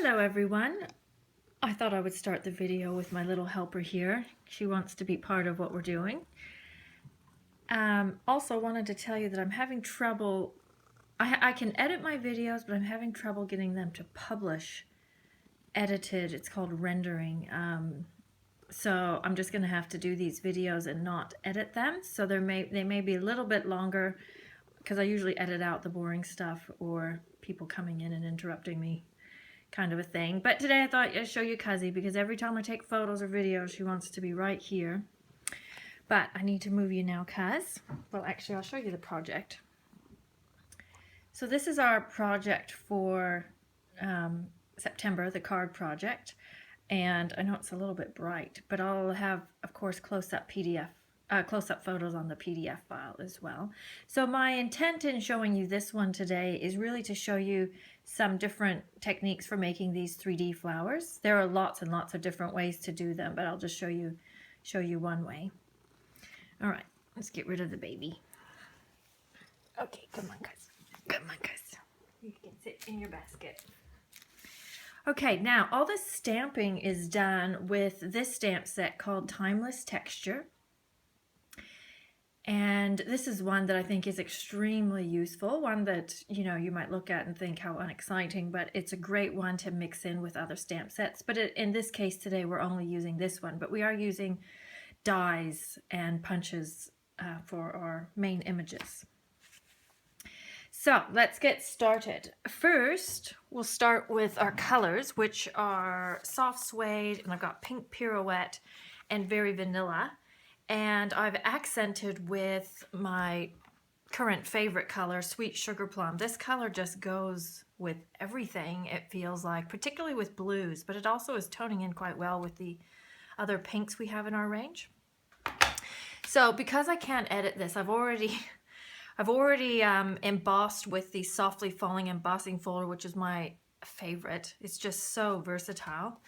Hello everyone. I thought I would start the video with my little helper here. She wants to be part of what we're doing. Also wanted to tell you that I'm having trouble. I can edit my videos, but I'm having trouble getting them to publish edited. It's called rendering. So I'm just going to have to do these videos and not edit them. So they may be a little bit longer because I usually edit out the boring stuff or people coming in and interrupting me, kind of a thing. But today I thought I'd show you Cuzzy because every time I take photos or videos, she wants to be right here. But I need to move you now, Cuz. Well, actually, I'll show you the project. So this is our project for September, the card project. And I know it's a little bit bright, but I'll have, of course, close-up photos on the PDF file as well. So my intent in showing you this one today is really to show you some different techniques for making these 3D flowers. There are lots and lots of different ways to do them, but I'll just show you one way. All right, let's get rid of the baby. Okay, come on, Cuz. Come on, Cuz. You can sit in your basket. Okay, now all the stamping is done with this stamp set called Timeless Texture. And this is one that I think is extremely useful, one that, you might look at and think how unexciting, but it's a great one to mix in with other stamp sets. But in this case today, we're only using this one, but we are using dies and punches for our main images. So let's get started. First, we'll start with our colors, which are soft suede, and I've got pink pirouette and very vanilla. And I've accented with my current favorite color, Sweet Sugar Plum. This color just goes with everything, it feels like, particularly with blues, but it also is toning in quite well with the other pinks we have in our range. So because I can't edit this, I've already embossed with the Softly Falling embossing folder, which is my favorite. It's just so versatile.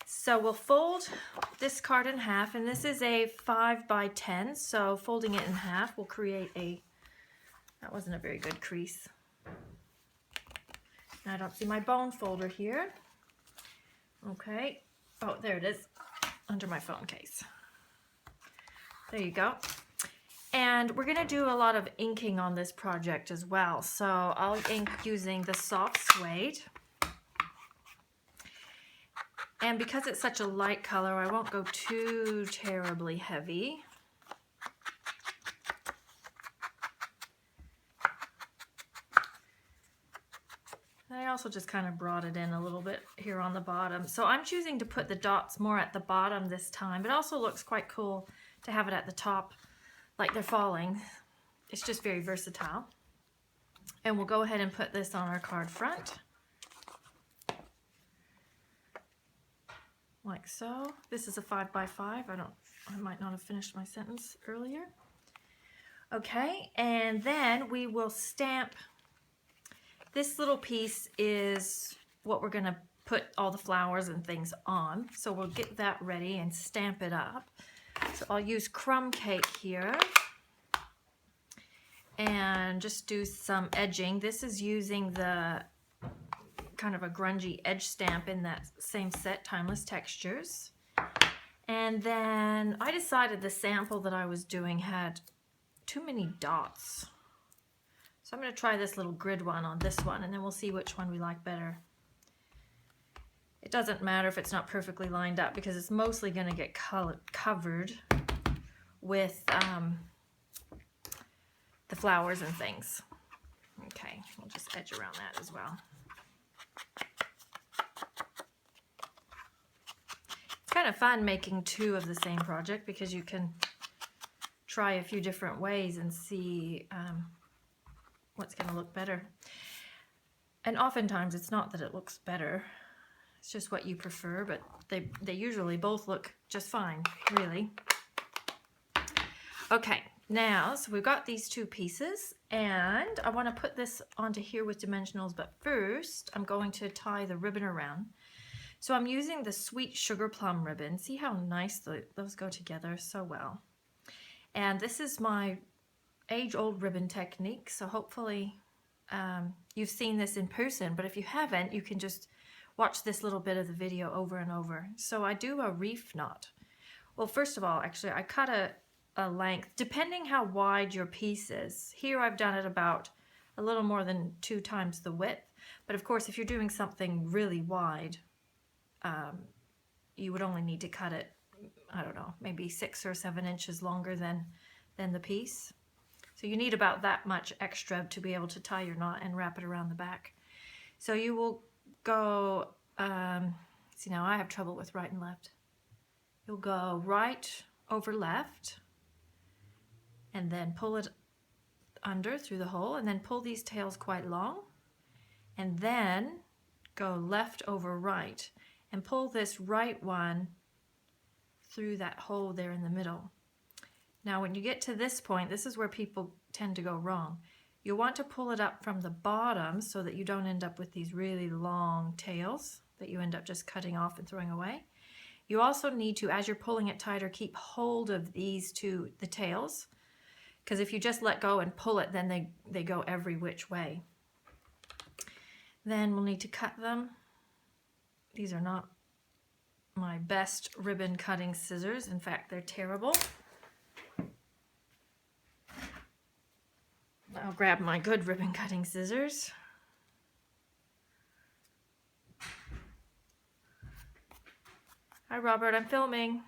So we'll fold this card in half, and this is a 5 by 10, so folding it in half will create that wasn't a very good crease. I don't see my bone folder here. Okay, oh, there it is, under my phone case. There you go. And we're going to do a lot of inking on this project as well, so I'll ink using the soft suede. And because it's such a light color, I won't go too terribly heavy. And I also just kind of brought it in a little bit here on the bottom. So I'm choosing to put the dots more at the bottom this time. It also looks quite cool to have it at the top, like they're falling. It's just very versatile. And we'll go ahead and put this on our card front. Like so. This is a 5 by 5. I might not have finished my sentence earlier. Okay, and then we will stamp. This little piece is what we're going to put all the flowers and things on. So we'll get that ready and stamp it up. So I'll use crumb cake here and just do some edging. This is using the kind of a grungy edge stamp in that same set, Timeless Textures. And then I decided the sample that I was doing had too many dots. So I'm going to try this little grid one on this one, and then we'll see which one we like better. It doesn't matter if it's not perfectly lined up because it's mostly going to get covered with the flowers and things. Okay, we'll just edge around that as well. It's kind of fun making two of the same project because you can try a few different ways and see what's going to look better. And oftentimes it's not that it looks better, it's just what you prefer, but they usually both look just fine, really. Okay, now, so we've got these two pieces, and I want to put this onto here with dimensionals, but first I'm going to tie the ribbon around. So I'm using the Sweet Sugar Plum ribbon. See how nice those go together so well. And this is my age-old ribbon technique, so hopefully you've seen this in person, but if you haven't, you can just watch this little bit of the video over and over. So I do a reef knot. Well, first of all, actually, I cut a length, depending how wide your piece is. Here I've done it about a little more than 2 times the width. But of course, if you're doing something really wide, you would only need to cut it, I don't know, maybe 6 or 7 inches longer than the piece. So you need about that much extra to be able to tie your knot and wrap it around the back. So you will go, see now I have trouble with right and left. You'll go right over left and then pull it under through the hole and then pull these tails quite long and then go left over right and pull this right one through that hole there in the middle. Now when you get to this point, this is where people tend to go wrong. You'll want to pull it up from the bottom so that you don't end up with these really long tails that you end up just cutting off and throwing away. You also need to, as you're pulling it tighter, keep hold of these two, the tails, because if you just let go and pull it, then they go every which way. Then we'll need to cut them. These are not my best ribbon cutting scissors. In fact, they're terrible. I'll grab my good ribbon cutting scissors. Hi Robert, I'm filming.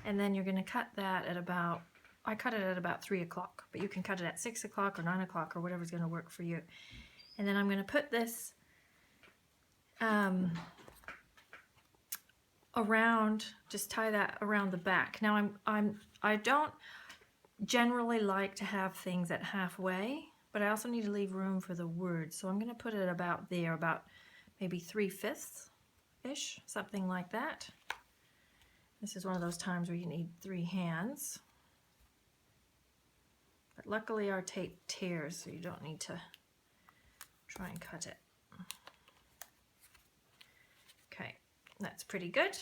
And then you're going to cut that at about, I cut it at about 3 o'clock, but you can cut it at 6 o'clock or 9 o'clock or whatever's going to work for you. And then I'm going to put this around, just tie that around the back. Now I don't generally like to have things at halfway, but I also need to leave room for the words. So I'm going to put it about there, about maybe 3/5-ish, something like that. This is one of those times where you need 3 hands. But luckily our tape tears, so you don't need to try and cut it. Okay, that's pretty good.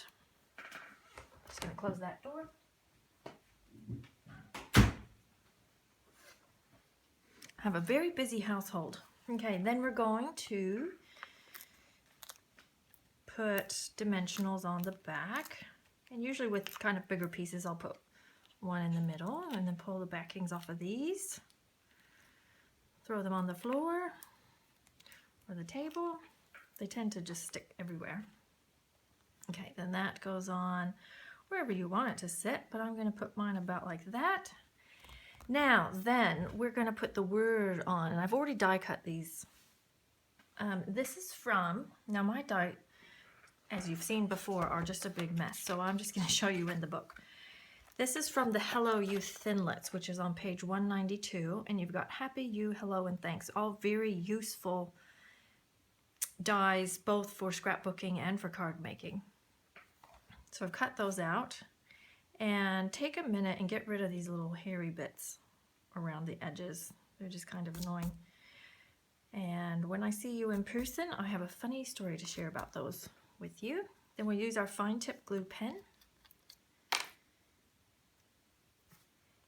Just going to close that door. I have a very busy household. Okay, then we're going to put dimensionals on the back. And usually with kind of bigger pieces, I'll put one in the middle and then pull the backings off of these. Throw them on the floor or the table. They tend to just stick everywhere. Okay, then that goes on wherever you want it to sit, but I'm going to put mine about like that. Now, then we're going to put the word on, and I've already die cut these. This is from, now my die, as you've seen before, are just a big mess, so I'm just going to show you in the book. This is from the Hello You Thinlits, which is on page 192, and you've got happy, you, hello, and thanks. All very useful dies, both for scrapbooking and for card making. So I've cut those out. And take a minute and get rid of these little hairy bits around the edges. They're just kind of annoying. And when I see you in person, I have a funny story to share about those with you. Then we'll use our fine tip glue pen.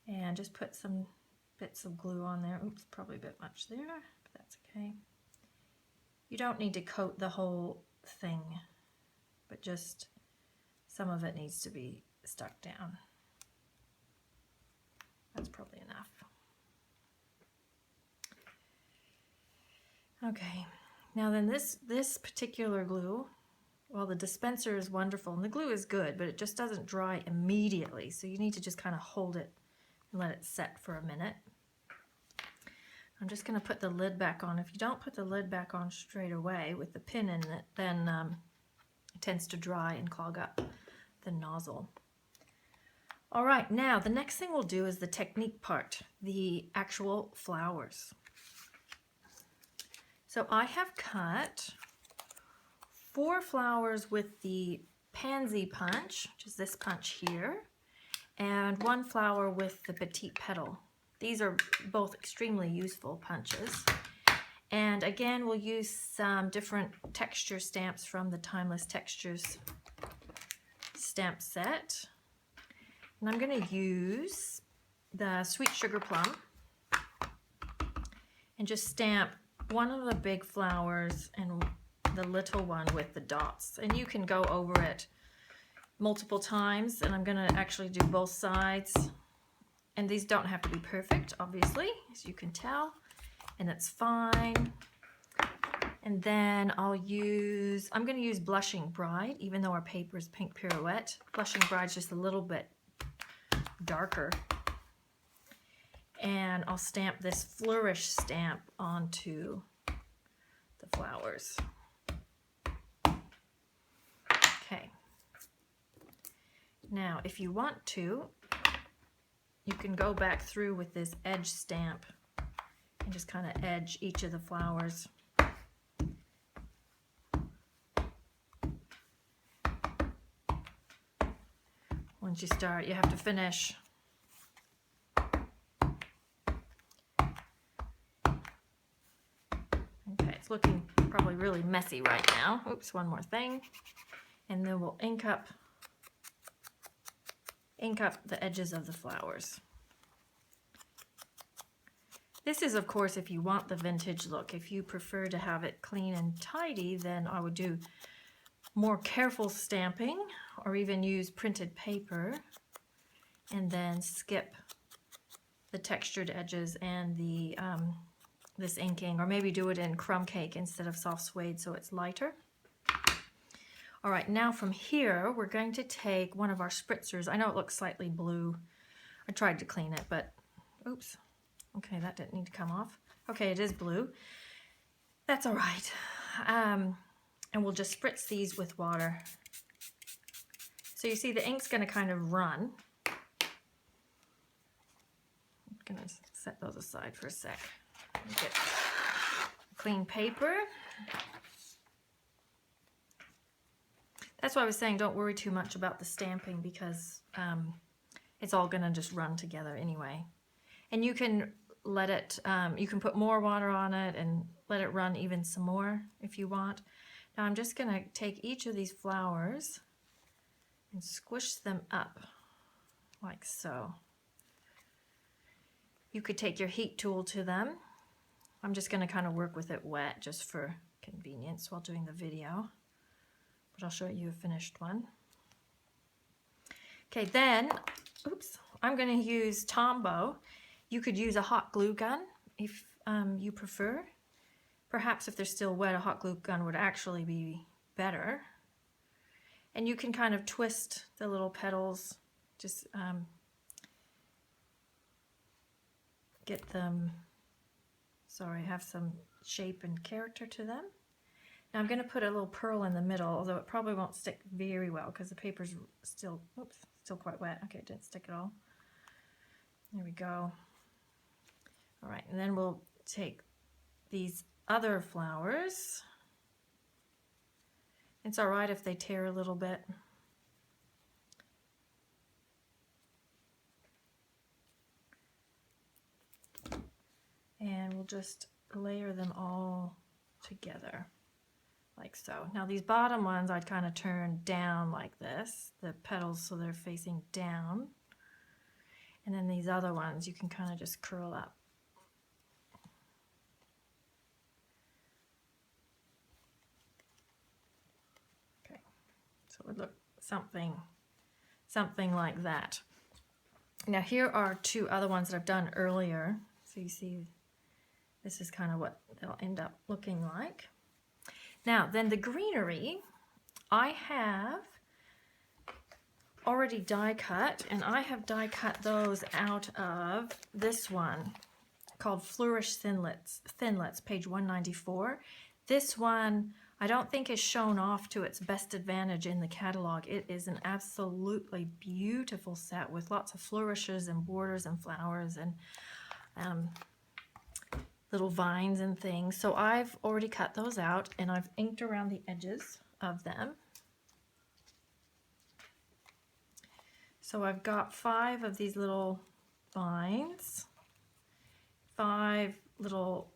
And just put some bits of glue on there. Oops, probably a bit much there, but that's okay. You don't need to coat the whole thing, but just some of it needs to be stuck down. That's probably enough. Okay, now then this particular glue, well, the dispenser is wonderful and the glue is good, but it just doesn't dry immediately, so you need to just kind of hold it and let it set for a minute. I'm just going to put the lid back on. If you don't put the lid back on straight away with the pin in it, then it tends to dry and clog up the nozzle. All right, now the next thing we'll do is the technique part, the actual flowers. So I have cut 4 flowers with the pansy punch, which is this punch here, and 1 flower with the petite petal. These are both extremely useful punches. And again, we'll use some different texture stamps from the Timeless Textures stamp set. And I'm going to use the Sweet Sugar Plum and just stamp one of the big flowers and the little one with the dots, and you can go over it multiple times, and I'm going to actually do both sides. And these don't have to be perfect, obviously, as you can tell, and it's fine. And then I'm going to use Blushing Bride, even though our paper is Pink Pirouette. Blushing Bride's just a little bit darker. And I'll stamp this flourish stamp onto the flowers. Okay. Now, if you want to, you can go back through with this edge stamp and just kind of edge each of the flowers. Once you start, you have to finish. Okay, it's looking probably really messy right now. Oops, one more thing. And then we'll ink up the edges of the flowers. This is, of course, if you want the vintage look. If you prefer to have it clean and tidy, then I would do more careful stamping, or even use printed paper and then skip the textured edges and the this inking, or maybe do it in crumb cake instead of soft suede so it's lighter. All right, now from here we're going to take one of our spritzers. I know it looks slightly blue. I tried to clean it, but oops. Okay, that didn't need to come off. Okay, it is blue. That's all right. And we'll just spritz these with water. So you see the ink's going to kind of run. I'm going to set those aside for a sec. Get clean paper. That's why I was saying don't worry too much about the stamping, because it's all going to just run together anyway. And you can let it, you can put more water on it and let it run even some more if you want. Now I'm just going to take each of these flowers and squish them up like so. You could take your heat tool to them. I'm just going to kind of work with it wet just for convenience while doing the video, but I'll show you a finished one. Okay, then, oops, I'm going to use Tombow. You could use a hot glue gun if you prefer. Perhaps if they're still wet, a hot glue gun would actually be better. And you can kind of twist the little petals, just get them, have some shape and character to them. Now I'm going to put a little pearl in the middle, although it probably won't stick very well because the paper's still quite wet. Okay, it didn't stick at all. There we go. All right, and then we'll take these other flowers. It's all right if they tear a little bit. And we'll just layer them all together like so. Now these bottom ones I'd kind of turn down like this, the petals, so they're facing down. And then these other ones you can kind of just curl up. Okay, so it would look something like that. Now here are two other ones that I've done earlier. So you see this is kind of what they'll end up looking like. Now then the greenery, I have already die cut, and I have die cut those out of this one called Flourish Thinlets, page 194. This one I don't think is shown off to its best advantage in the catalog. It is an absolutely beautiful set with lots of flourishes and borders and flowers and little vines and things. So I've already cut those out and I've inked around the edges of them. So I've got 5 of these little vines, 5 little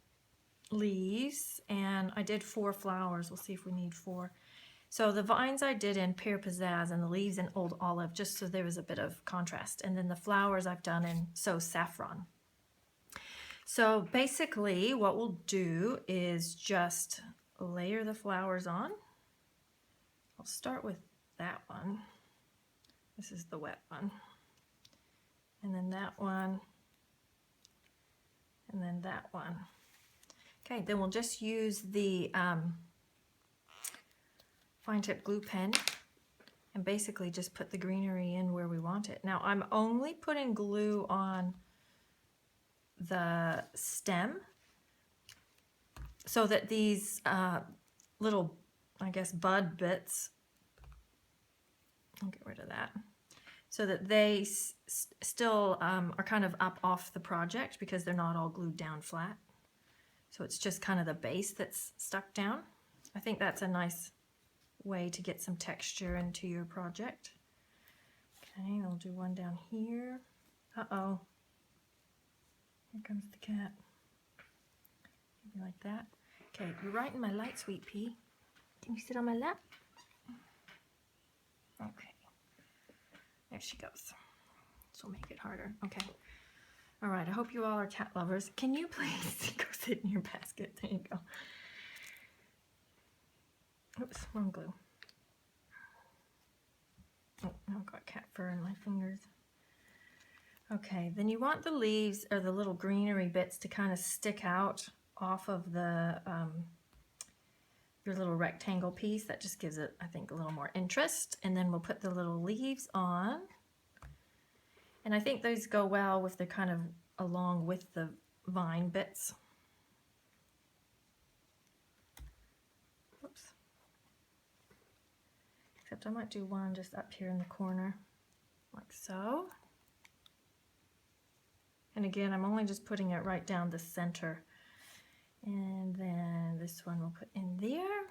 leaves, and I did 4 flowers. We'll see if we need 4. So the vines I did in Pear Pizzazz and the leaves in Old Olive, just so there was a bit of contrast. And then the flowers I've done in So Saffron. So basically what we'll do is just layer the flowers on. I'll start with that one. This is the wet one. And then that one. And then that one. Okay, then we'll just use the fine tip glue pen and basically just put the greenery in where we want it. Now I'm only putting glue on the stem so that these little, I guess, bud bits, I'll get rid of that, so that they still are kind of up off the project because they're not all glued down flat. So it's just kind of the base that's stuck down. I think that's a nice way to get some texture into your project. Okay, I'll do one down here. Uh-oh. Here comes the cat. Maybe like that. Okay, you're right in my light, sweet pea. Can you sit on my lap? Okay. There she goes. This will make it harder. Okay. All right, I hope you all are cat lovers. Can you please go sit in your basket? There you go. Oops, wrong glue. Oh, I've got cat fur in my fingers. Okay, then you want the leaves or the little greenery bits to kind of stick out off of the your little rectangle piece. That just gives it, I think, a little more interest. And then we'll put the little leaves on. And I think those go well with the kind of along with the vine bits. Whoops. Except I might do one just up here in the corner, like so. And again, I'm only just putting it right down the center. And then this one we'll put in there.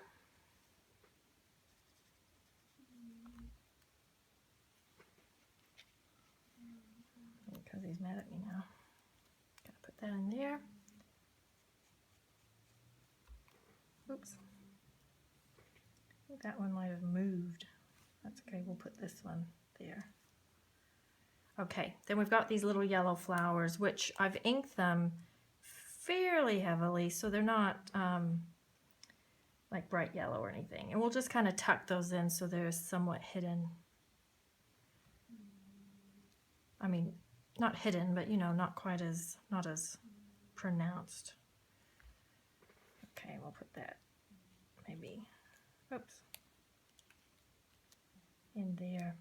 Because he's mad at me now. Gotta put that in there. Oops. I think that one might have moved. That's okay, we'll put this one there. Okay, then we've got these little yellow flowers, which I've inked them fairly heavily, so they're not like bright yellow or anything. And we'll just kind of tuck those in so they're somewhat hidden. I mean, not hidden, but you know, not as pronounced. Okay, we'll put that maybe, oops, in there.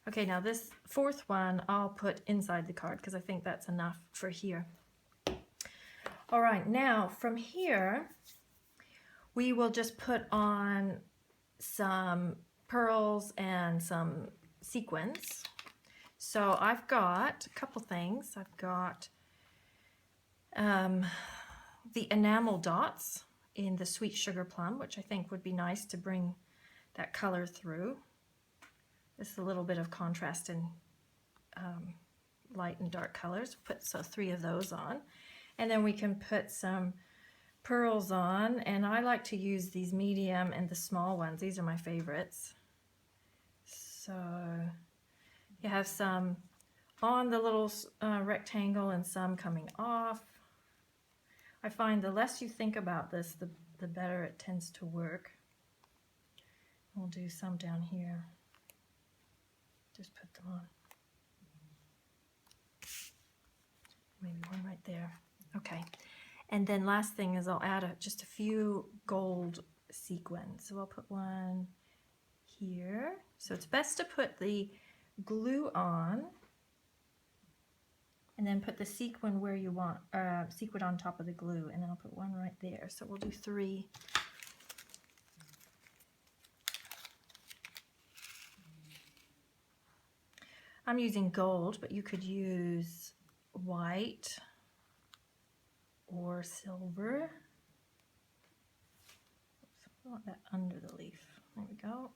Okay, now this fourth one I'll put inside the card because I think that's enough for here. All right, now from here, we will just put on some pearls and some sequins. So I've got a couple things. I've got the enamel dots in the Sweet Sugar Plum, which I think would be nice to bring that color through. Just a little bit of contrast in light and dark colors. Put 3 of those on. And then we can put some pearls on. And I like to use these medium and the small ones. These are my favorites. So you have some on the little rectangle and some coming off. I find the less you think about this, the better it tends to work. We'll do some down here. Just put them on. Maybe one right there. Okay. And then last thing is I'll add just a few gold sequins. So I'll put one here. So it's best to put the glue on and then put the sequin where you want, sequin on top of the glue, and then I'll put one right there. So we'll do 3. I'm using gold, but you could use white or silver. Oops, I want that under the leaf. There we go.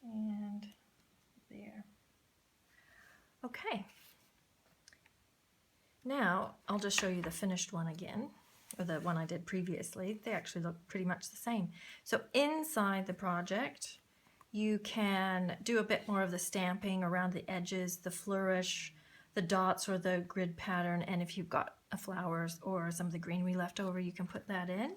And there. Okay. Now I'll just show you the finished one again, or the one I did previously. They actually look pretty much the same. So inside the project, you can do a bit more of the stamping around the edges, the flourish, the dots or the grid pattern, and if you've got a flowers or some of the greenery left over, you can put that in.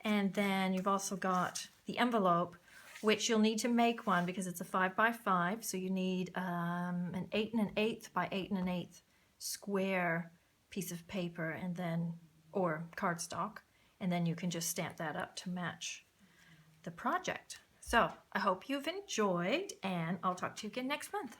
And then you've also got the envelope, which you'll need to make one because it's a 5 by 5, so you need an 8 1/8 by 8 1/8 square piece of paper, and then, or cardstock, and then you can just stamp that up to match the project. So I hope you've enjoyed, and I'll talk to you again next month.